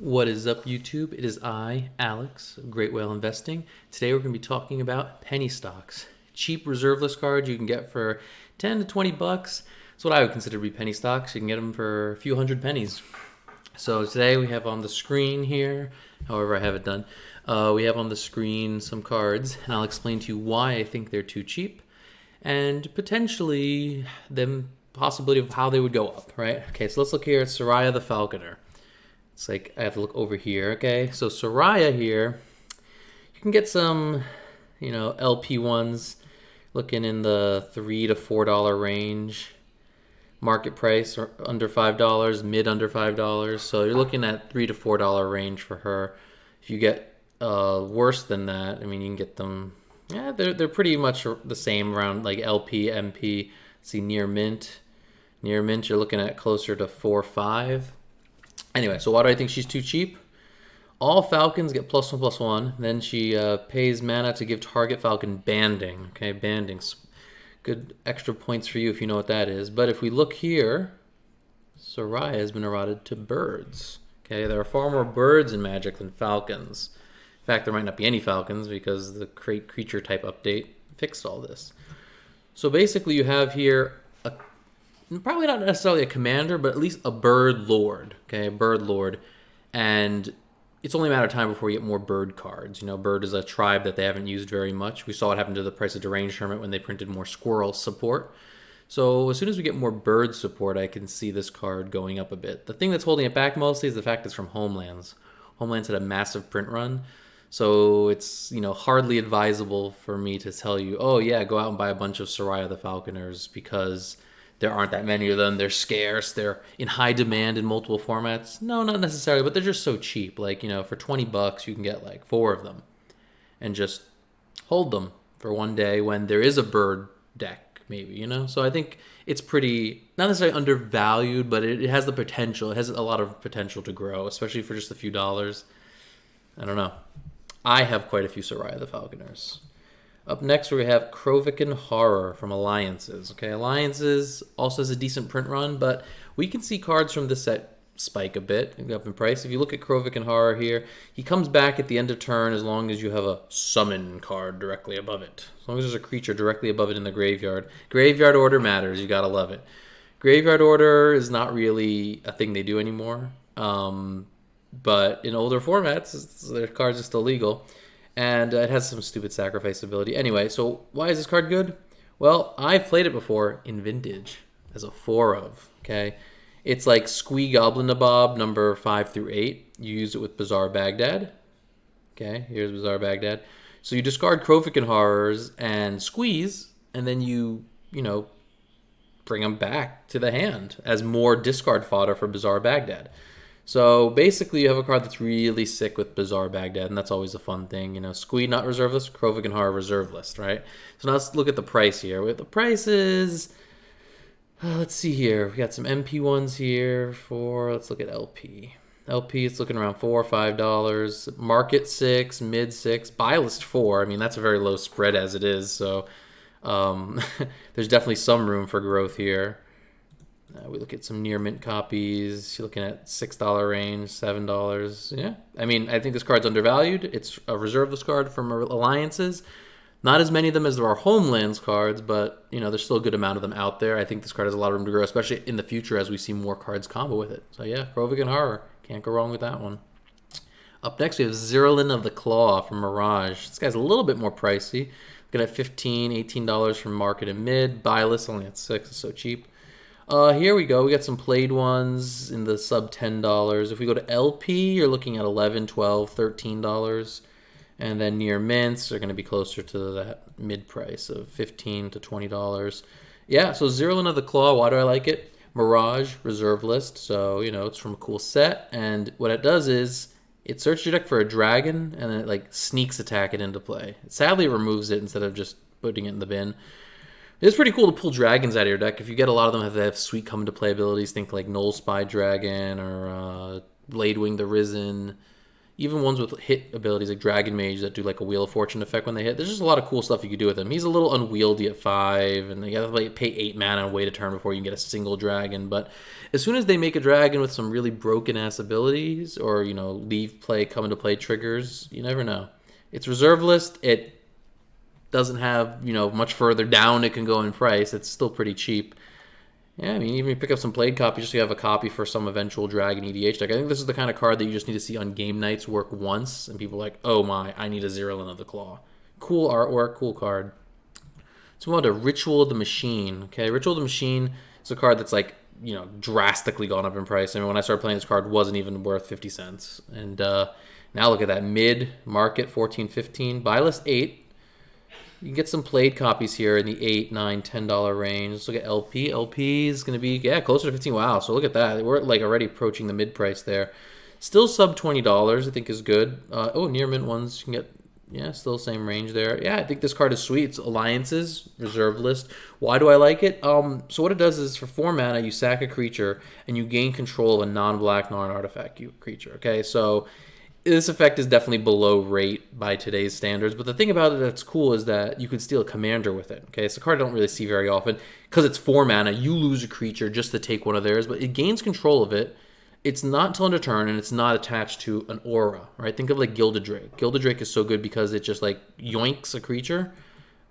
What is up, YouTube? It is I, Alex, of Great Whale Investing. Today we're going to be talking about penny stocks. Cheap reserve list cards you can get for 10 to 20 bucks. That's what I would consider to be penny stocks. You can get them for a few hundred pennies. So today we have on the screen here, however I have it done, we have on the screen some cards, and I'll explain to you why I think they're too cheap and potentially the possibility of how they would go up, right? Okay, so let's look here at Soraya the Falconer. It's like I have to look over here, okay? So Soraya here, you can get some, LP ones looking in the $3 to $4 range. Market price under $5, mid under $5. So you're looking at $3 to $4 range for her. If you get worse than that, I mean, you can get them. Yeah, they're pretty much the same around like LP, MP. See near mint, you're looking at closer to 4 or 5. Anyway, so why do I think she's too cheap? All falcons get +1/+1. Then she pays mana to give target falcon banding. Okay, banding's good extra points for you if you know what that is. But if we look here, Soraya has been eroded to birds. Okay, there are far more birds in Magic than falcons. In fact, there might not be any falcons because the creature type update fixed all this. So basically you have here probably not necessarily a commander, but at least a bird lord. Okay, a bird lord. And it's only a matter of time before we get more bird cards. Bird is a tribe that they haven't used very much. We saw what happened to the Price of Deranged tournament when they printed more squirrel support. So as soon as we get more bird support, I can see this card going up a bit. The thing that's holding it back mostly is the fact it's from Homelands. Homelands had a massive print run. So it's, hardly advisable for me to tell you, oh yeah, go out and buy a bunch of Soraya the Falconers because there aren't that many of them. They're scarce. They're in high demand in multiple formats. No, not necessarily, but they're just so cheap. Like, for 20 bucks, you can get like 4 of them and just hold them for one day when there is a bird deck, maybe, So I think it's pretty, not necessarily undervalued, but it has the potential. It has a lot of potential to grow, especially for just a few dollars. I don't know. I have quite a few Soraya the Falconers. Up next, we have Krovik and Horror from Alliances. Okay, Alliances also has a decent print run, but we can see cards from this set spike a bit up in price. If you look at Krovik and Horror here, he comes back at the end of turn as long as you have a summon card directly above it. As long as there's a creature directly above it in the graveyard. Graveyard order matters. You gotta love it. Graveyard order is not really a thing they do anymore. But in older formats, their cards are still legal. And it has some stupid sacrifice ability. Anyway, so why is this card good? Well, I've played it before in Vintage as a 4 of, okay? It's like Squee Goblin Nabob, number 5 through 8. You use it with Bizarre Baghdad. Okay, here's Bizarre Baghdad. So you discard Krovik and Horrors and Squeeze, and then you bring them back to the hand as more discard fodder for Bizarre Baghdad. So basically, you have a card that's really sick with Bizarre Baghdad, and that's always a fun thing. Squee not reserve list, Krovik and Horror reserve list, right? So now let's look at the price here. The price is, let's see here. We got some MP ones here for, let's look at LP. LP, it's looking around $4 or $5. Market 6, mid 6, buy list 4. I mean, that's a very low spread as it is, so there's definitely some room for growth here. We look at some near mint copies. You're looking at $6 range, $7. Yeah, I mean, I think this card's undervalued. It's a reserve list card from Alliances. Not as many of them as there are Homelands cards, but there's still a good amount of them out there. I think this card has a lot of room to grow, especially in the future as we see more cards combo with it. So yeah, Krovik and Horror, can't go wrong with that one. Up next, we have Zerolin of the Claw from Mirage. This guy's a little bit more pricey. Looking at $15, $18 from market and mid. Buy list only at $6. It's so cheap. Here we go. We got some played ones in the sub $10. If we go to LP, you're looking at $11, $12, $13. And then near mints are going to be closer to that mid price of $15 to $20. Yeah, so Zerolin of the Claw, why do I like it? Mirage, reserve list. So, it's from a cool set. And what it does is it searches your deck for a dragon and then it sneaks attack it into play. Sadly, it removes it instead of just putting it in the bin. It's pretty cool to pull dragons out of your deck. If you get a lot of them that have sweet come to play abilities, think like Null Spy Dragon or Bladewing the Risen. even ones with hit abilities like Dragon Mage that do like a Wheel of Fortune effect when they hit. There's just a lot of cool stuff you could do with him. He's a little unwieldy at 5, and you have to like pay 8 mana and wait a turn before you can get a single dragon. But as soon as they make a dragon with some really broken ass abilities, or leave play, come into play triggers, you never know. It's reserve list. It doesn't have much further down it can go in price. It's still pretty cheap. Yeah, I mean, even if you pick up some played copies, just so you have a copy for some eventual Dragon EDH deck. I think this is the kind of card that you just need to see on game nights work once, and people are like, oh my, I need a Zerolin of the Claw. Cool artwork, cool card. Let's move on to Ritual of the Machine. Okay, Ritual of the Machine is a card that's like, drastically gone up in price. I mean, when I started playing this card, it wasn't even worth 50 cents. And now look at that, mid-market, 14, 15, buy list 8. You can get some played copies here in the $8, $9, $10 range. Let's look at LP. LP is going to be, closer to 15. Wow, so look at that. We're like already approaching the mid price there. Still sub $20, I think is good. Near mint ones you can get, still the same range there. Yeah, I think this card is sweet. It's Alliances, reserve list. Why do I like it? So what it does is for 4 mana, you sack a creature and you gain control of a non-black, non-artifact creature. Okay, so this effect is definitely below rate by today's standards, but the thing about it that's cool is that you could steal a commander with it. Okay, it's a card I don't really see very often. Because it's 4 mana, you lose a creature just to take one of theirs, but it gains control of it. It's not until end of turn, and it's not attached to an aura, right? Think of like Gilded Drake. Gilded Drake is so good because it just like yoinks a creature.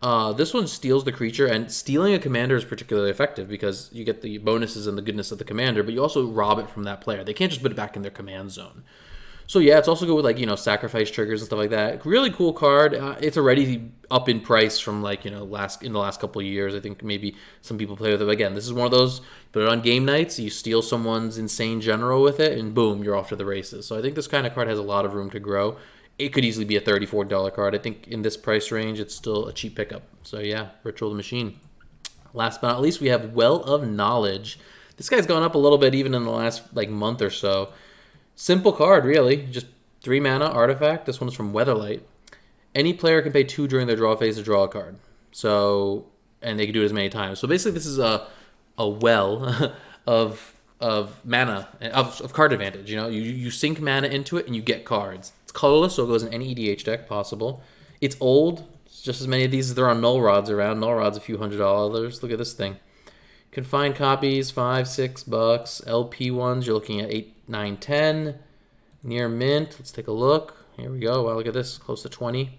This one steals the creature, and stealing a commander is particularly effective because you get the bonuses and the goodness of the commander, but you also rob it from that player. They can't just put it back in their command zone. So yeah, it's also good with like sacrifice triggers and stuff like that. Really cool card. It's already up in price from like in the last couple of years. I think maybe some people play with it. But again, this is one of those. Put it on game nights. You steal someone's insane general with it, and boom, you're off to the races. So I think this kind of card has a lot of room to grow. It could easily be a $30, $40 card. I think in this price range, it's still a cheap pickup. So yeah, Ritual of the Machine. Last but not least, we have Well of Knowledge. This guy's gone up a little bit even in the last like month or so. Simple card, really. Just 3 mana artifact. This one's from Weatherlight. Any player can pay 2 during their draw phase to draw a card. So, and they can do it as many times. So basically, this is a well of mana, of card advantage. You sink mana into it and you get cards. It's colorless, so it goes in any EDH deck possible. It's old. It's just as many of these as there are null rods around. Null rods a few $100. Look at this thing. You can find copies $5, $6. LP ones, you're looking at 8, 9, 10. Near mint, let's take a look. Here we go. Wow, look at this, close to 20.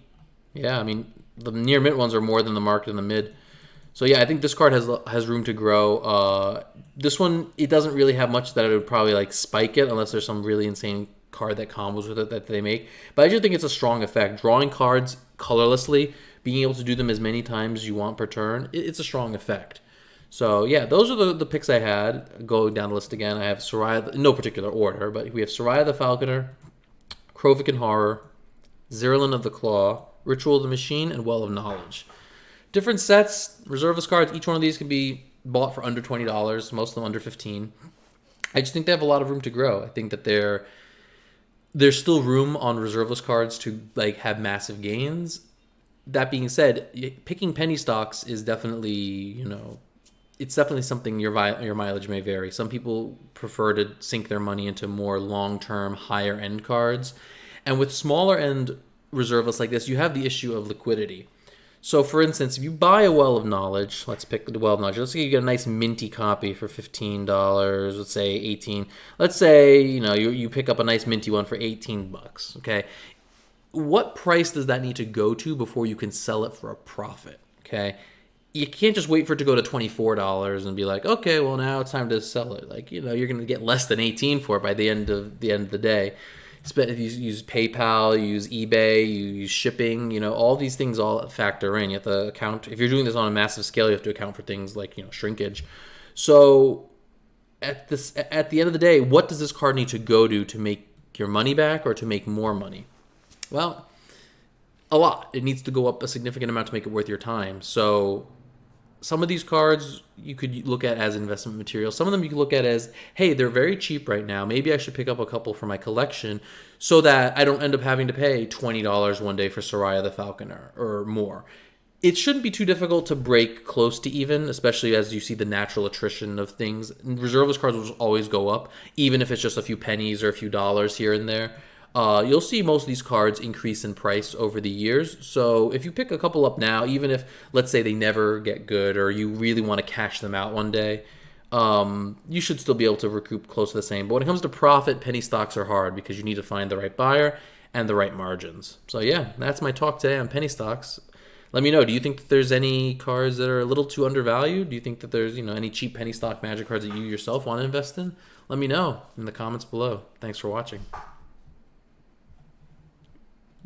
Yeah, I mean, the near mint ones are more than the market in the mid. So yeah, I think this card has room to grow. This one, it doesn't really have much that it would probably like spike it unless there's some really insane card that combos with it that they make. But I just think it's a strong effect. Drawing cards colorlessly, being able to do them as many times as you want per turn, it's a strong effect. So yeah, those are the picks I had. Go down the list again. I have Soraya, no particular order, but we have Soraya the Falconer, Krovik and Horror, Zerolin of the Claw, Ritual of the Machine, and Well of Knowledge. Different sets, reserveless cards. Each one of these can be bought for under $20. Most of them under $15. I just think they have a lot of room to grow. I think that there's still room on reserveless cards to like have massive gains. That being said, picking penny stocks is definitely it's definitely something your mileage may vary. Some people prefer to sink their money into more long-term, higher-end cards. And with smaller-end reserveless like this, you have the issue of liquidity. So, for instance, if you buy a Well of Knowledge, let's pick the Well of Knowledge. Let's say you get a nice minty copy for $15, let's say $18. Let's say, you pick up a nice minty one for $18, okay? What price does that need to go to before you can sell it for a profit, okay? You can't just wait for it to go to $24 and be like, okay, well now it's time to sell it. Like, you're going to get less than 18 for it by the end of the day. If you use PayPal, you use eBay, you use shipping, all these things all factor in. You have to account. If you're doing this on a massive scale, you have to account for things like, shrinkage. So at the end of the day, what does this card need to go to make your money back or to make more money? Well, a lot. It needs to go up a significant amount to make it worth your time. So some of these cards you could look at as investment material. Some of them you can look at as, hey, they're very cheap right now. Maybe I should pick up a couple for my collection so that I don't end up having to pay $20 one day for Soraya the Falconer or more. It shouldn't be too difficult to break close to even, especially as you see the natural attrition of things. Reserveless cards will always go up, even if it's just a few pennies or a few dollars here and there. you'll see most of these cards increase in price over the years. So if you pick a couple up now, even if, let's say, they never get good or you really want to cash them out one day, you should still be able to recoup close to the same. But when it comes to profit, penny stocks are hard because you need to find the right buyer and the right margins. So yeah, that's my talk today on penny stocks. Let me know, do you think that there's any cards that are a little too undervalued? Do you think that there's, any cheap penny stock magic cards that you yourself want to invest in? Let me know in the comments below. Thanks for watching.